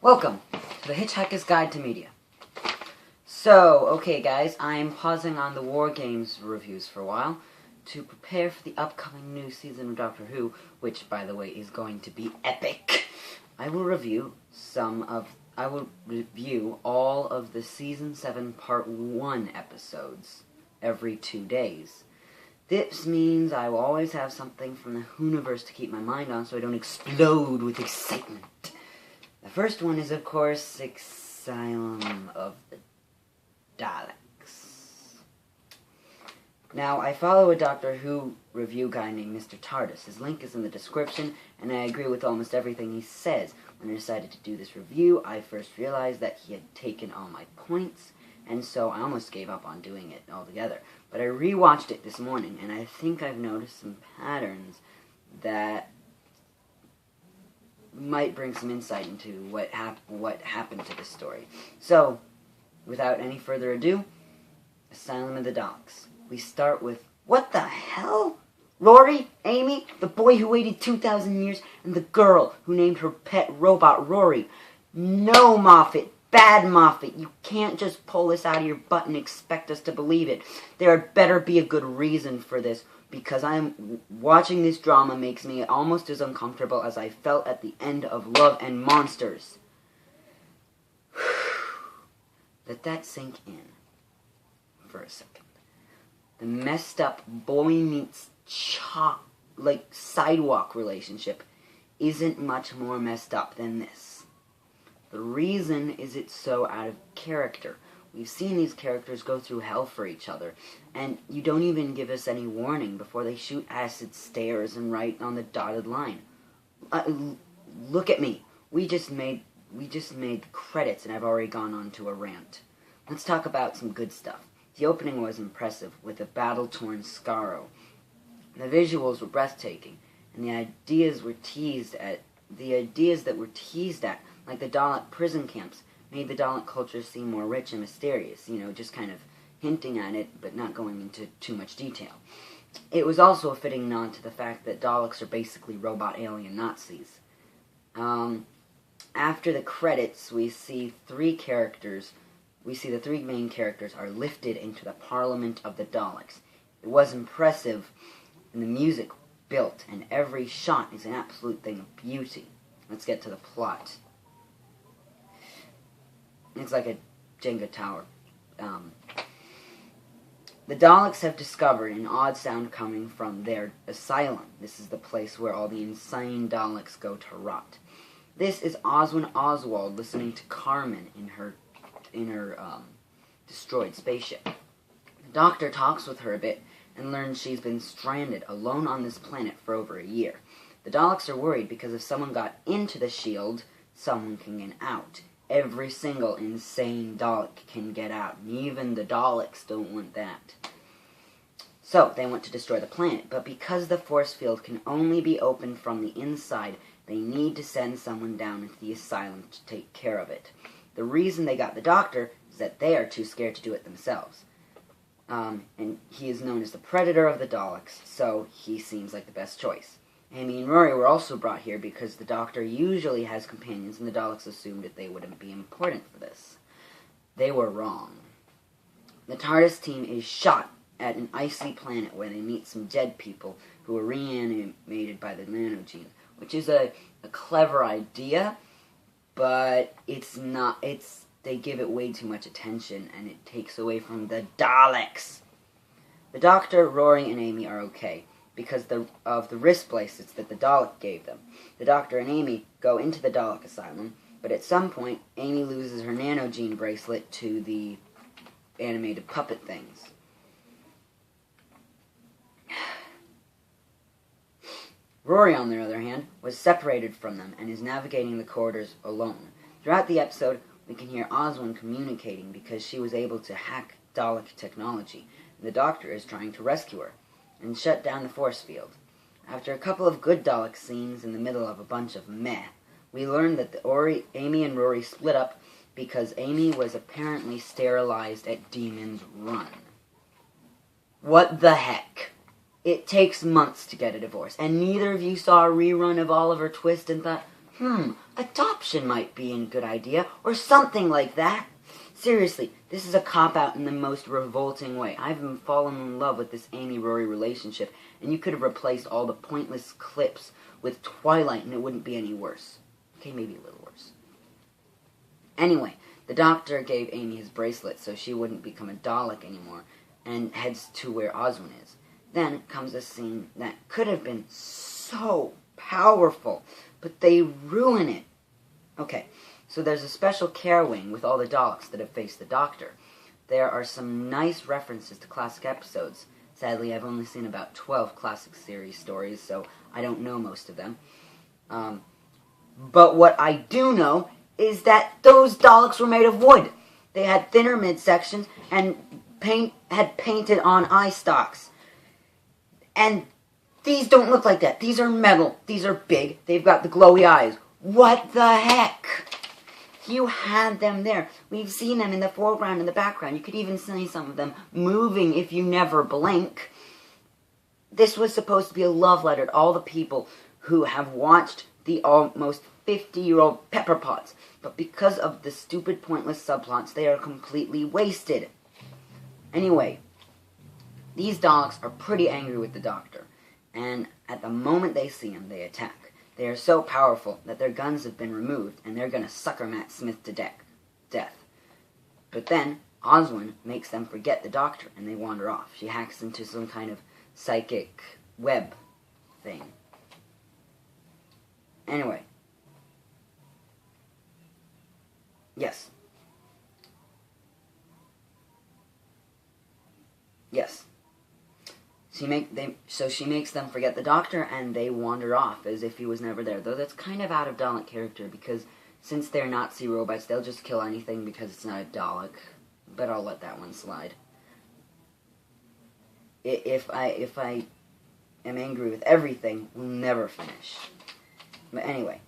Welcome to the Hitchhiker's Guide to Media. So, okay guys, I'm pausing on the War Games reviews for a while to prepare for the upcoming new season of Doctor Who, which, by the way, is going to be epic. I will review all of the Season 7 Part 1 episodes every 2 days. This means I will always have something from the Whoniverse to keep my mind on so I don't explode with excitement. The first one is, of course, Asylum of the Daleks. Now, I follow a Doctor Who review guy named Mr. TARDIS. His link is in the description, and I agree with almost everything he says. When I decided to do this review, I first realized that he had taken all my points, and so I almost gave up on doing it altogether. But I rewatched it this morning, and I think I've noticed some patterns that might bring some insight into what happened to this story. So, without any further ado, Asylum of the Daleks. We start with, what the hell? Rory, Amy, the boy who waited 2,000 years, and the girl who named her pet robot Rory. No, Moffat. Bad Moffat. You can't just pull this out of your butt and expect us to believe it. There had better be a good reason for this, because watching this drama makes me almost as uncomfortable as I felt at the end of Love and Monsters. Let that sink in for a second. The messed up boy meets sidewalk relationship isn't much more messed up than this. The reason is it's so out of character. We've seen these characters go through hell for each other, and you don't even give us any warning before they shoot acid stairs and write on the dotted line. Look at me. We just made the credits, and I've already gone on to a rant. Let's talk about some good stuff. The opening was impressive, with a battle-torn Scarrow. The visuals were breathtaking, and the ideas that were teased at, like the Dalek prison camps, made the Dalek culture seem more rich and mysterious, just kind of hinting at it, but not going into too much detail. It was also a fitting nod to the fact that Daleks are basically robot alien Nazis. After the credits, we see the three main characters are lifted into the Parliament of the Daleks. It was impressive, and the music built, and every shot is an absolute thing of beauty. Let's get to the plot. It's like a Jenga tower. The Daleks have discovered an odd sound coming from their asylum. This is the place where all the insane Daleks go to rot. This is Oswin Oswald listening to Carmen in her destroyed spaceship. The Doctor talks with her a bit and learns she's been stranded alone on this planet for over a year. The Daleks are worried because if someone got into the shield, someone can get out. Every single insane Dalek can get out, and even the Daleks don't want that. So, they want to destroy the planet, but because the force field can only be opened from the inside, they need to send someone down into the asylum to take care of it. The reason they got the Doctor is that they are too scared to do it themselves. And he is known as the Predator of the Daleks, so he seems like the best choice. Amy and Rory were also brought here because the Doctor usually has companions, and the Daleks assumed that they wouldn't be important for this. They were wrong. The TARDIS team is shot at an icy planet where they meet some dead people who are reanimated by the nanogene, which is a clever idea, but they give it way too much attention, and it takes away from the Daleks. The Doctor, Rory, and Amy are okay, because of the wrist bracelets that the Dalek gave them. The Doctor and Amy go into the Dalek asylum, but at some point, Amy loses her nanogene bracelet to the animated puppet things. Rory, on the other hand, was separated from them and is navigating the corridors alone. Throughout the episode, we can hear Oswin communicating because she was able to hack Dalek technology, and the Doctor is trying to rescue her and shut down the force field. After a couple of good Dalek scenes in the middle of a bunch of meh, we learn that Amy and Rory split up because Amy was apparently sterilized at Demon's Run. What the heck? It takes months to get a divorce, and neither of you saw a rerun of Oliver Twist and thought, Adoption might be a good idea, or something like that. Seriously, this is a cop-out in the most revolting way. I've been falling in love with this Amy-Rory relationship, and you could have replaced all the pointless clips with Twilight and it wouldn't be any worse. Okay, maybe a little worse. Anyway, the Doctor gave Amy his bracelet so she wouldn't become a Dalek anymore, and heads to where Oswin is. Then comes a scene that could have been so powerful, but they ruin it. Okay, so there's a special care wing with all the Daleks that have faced the Doctor. There are some nice references to classic episodes. Sadly, I've only seen about 12 classic series stories, so I don't know most of them. But what I do know is that those Daleks were made of wood. They had thinner midsections and had painted on eye stalks. And these don't look like that. These are metal. These are big. They've got the glowy eyes. What the heck? You had them there. We've seen them in the foreground and the background. You could even see some of them moving if you never blink. This was supposed to be a love letter to all the people who have watched the almost 50-year-old Pepper Potts. But because of the stupid, pointless subplots, they are completely wasted. Anyway, these Daleks are pretty angry with the Doctor. And at the moment they see him, they attack. They are so powerful that their guns have been removed, and they're going to sucker Matt Smith to death. But then, Oswin makes them forget the Doctor, and they wander off. She hacks into some kind of psychic web thing. Anyway. Yes. Yes. So she makes them forget the Doctor, and they wander off as if he was never there. Though that's kind of out of Dalek character, because since they're Nazi robots, they'll just kill anything because it's not a Dalek. But I'll let that one slide. If I am angry with everything, we'll never finish. But anyway,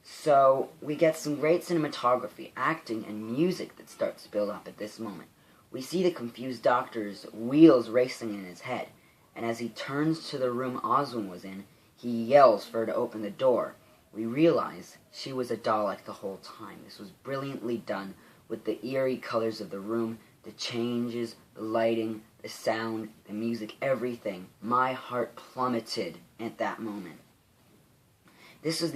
so we get some great cinematography, acting, and music that starts to build up at this moment. We see the confused Doctor's wheels racing in his head, and as he turns to the room Oswin was in, he yells for her to open the door. We realize she was a Dalek the whole time. This was brilliantly done with the eerie colors of the room, the changes, the lighting, the sound, the music, everything. My heart plummeted at that moment. This is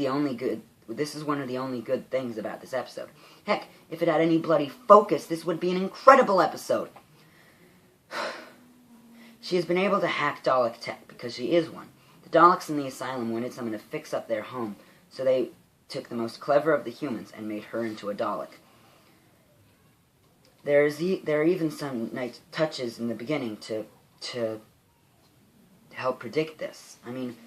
one of the only good things about this episode. Heck, if it had any bloody focus, this would be an incredible episode. She has been able to hack Dalek tech because she is one. The Daleks in the Asylum wanted someone to fix up their home, so they took the most clever of the humans and made her into a Dalek. There are even some nice touches in the beginning to help predict this. I mean,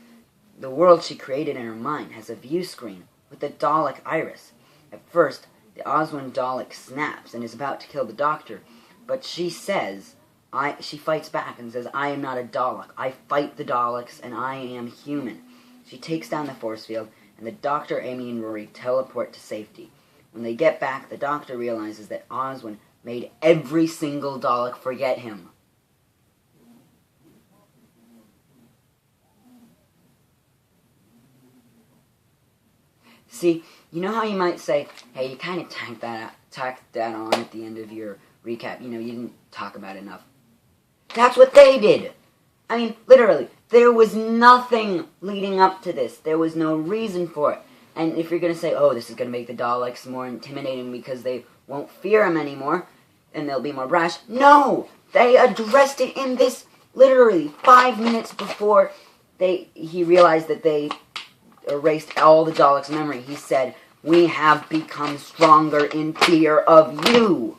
the world she created in her mind has a view screen with the Dalek iris. At first, the Oswin Dalek snaps and is about to kill the Doctor, but she fights back and says, "I am not a Dalek. I fight the Daleks, and I am human." She takes down the force field, and the Doctor, Amy, and Rory teleport to safety. When they get back, the Doctor realizes that Oswin made every single Dalek forget him. See, you know how you might say, hey, you kind of tacked that on at the end of your recap. You know, you didn't talk about it enough. That's what they did. I mean, literally, there was nothing leading up to this. There was no reason for it. And if you're going to say, oh, this is going to make the Daleks more intimidating because they won't fear him anymore, and they'll be more brash. No! They addressed it in this, literally, 5 minutes before he realized that they erased all the Daleks' memory. He said, "We have become stronger in fear of you."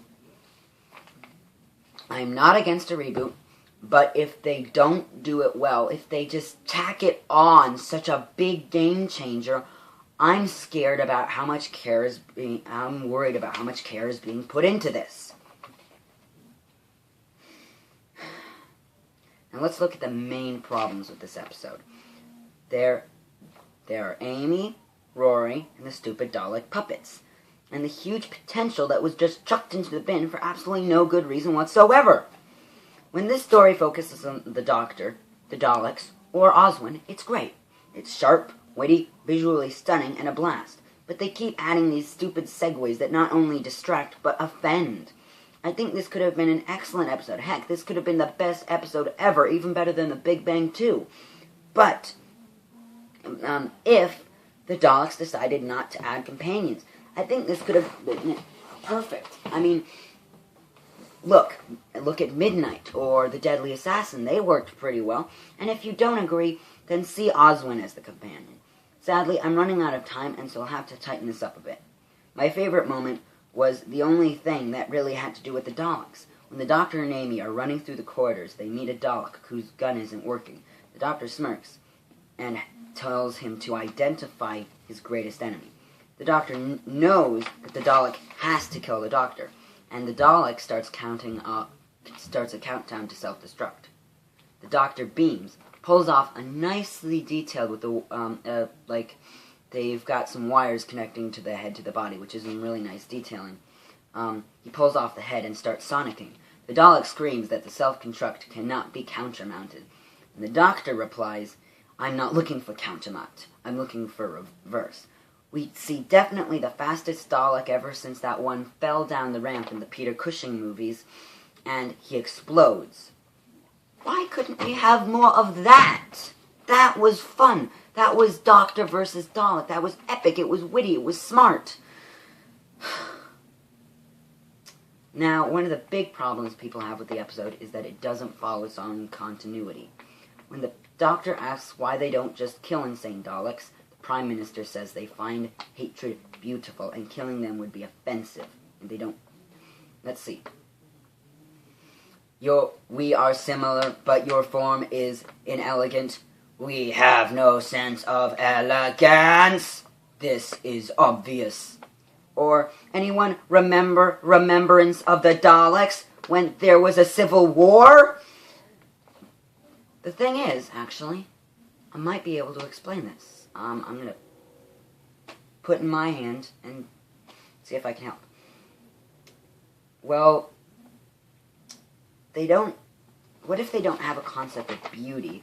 I'm not against a reboot, but if they don't do it well, if they just tack it on such a big game changer, I'm scared about how much care I'm worried about how much care is being put into this. Now let's look at the main problems with this episode. There are Amy, Rory, and the stupid Dalek puppets, and the huge potential that was just chucked into the bin for absolutely no good reason whatsoever. When this story focuses on the Doctor, the Daleks, or Oswin, it's great. It's sharp, witty, visually stunning, and a blast. But they keep adding these stupid segues that not only distract, but offend. I think this could have been an excellent episode. Heck, this could have been the best episode ever, even better than The Big Bang 2. But, if the Daleks decided not to add companions, I think this could have been perfect. I mean, look at Midnight or The Deadly Assassin. They worked pretty well. And if you don't agree, then see Oswin as the companion. Sadly, I'm running out of time, and so I'll have to tighten this up a bit. My favorite moment was the only thing that really had to do with the Daleks. When the Doctor and Amy are running through the corridors, they meet a Dalek whose gun isn't working. The Doctor smirks and tells him to identify his greatest enemy. The Doctor knows that the Dalek has to kill the Doctor, and the Dalek starts a countdown to self-destruct. The Doctor beams, pulls off a nicely detailed with the they've got some wires connecting to the head to the body, which is in really nice detailing. He pulls off the head and starts sonicking. The Dalek screams that the self-construct cannot be countermounted. And the Doctor replies, "I'm not looking for countermount. I'm looking for reverse." We see definitely the fastest Dalek ever since that one fell down the ramp in the Peter Cushing movies, and he explodes. Why couldn't we have more of that? That was fun. That was Doctor versus Dalek. That was epic. It was witty. It was smart. Now, one of the big problems people have with the episode is that it doesn't follow its own continuity. When the Doctor asks why they don't just kill insane Daleks, the Prime Minister says they find hatred beautiful and killing them would be offensive. And they don't... Let's see. We are similar, but your form is inelegant. We have no sense of elegance. This is obvious. Or, anyone remember Remembrance of the Daleks when there was a civil war? The thing is, actually, I might be able to explain this. I'm going to put in my hand and see if I can help. Well, what if they don't have a concept of beauty,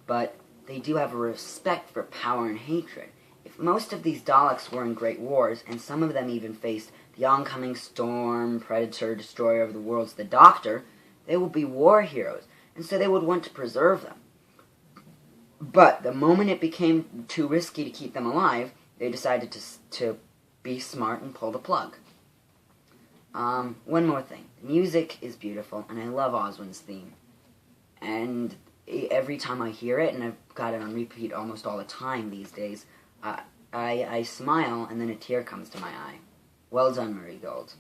but they do have a respect for power and hatred? If most of these Daleks were in great wars, and some of them even faced the oncoming storm, predator, destroyer of the worlds, the Doctor, they would be war heroes, and so they would want to preserve them. But the moment it became too risky to keep them alive, they decided to be smart and pull the plug. One more thing. The music is beautiful, and I love Oswin's theme. And every time I hear it, and I've got it on repeat almost all the time these days, I smile, and then a tear comes to my eye. Well done, Murray Gold.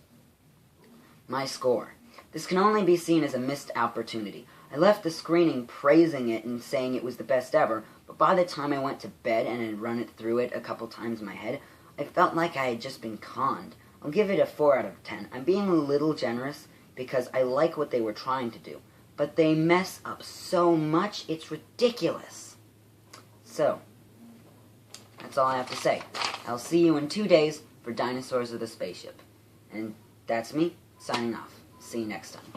My score. This can only be seen as a missed opportunity. I left the screening praising it and saying it was the best ever, but by the time I went to bed and had run it through it a couple times in my head, I felt like I had just been conned. I'll give it a 4 out of 10. I'm being a little generous because I like what they were trying to do, but they mess up so much, it's ridiculous. So, that's all I have to say. I'll see you in 2 days for Dinosaurs of the Spaceship. And that's me, signing off. See you next time.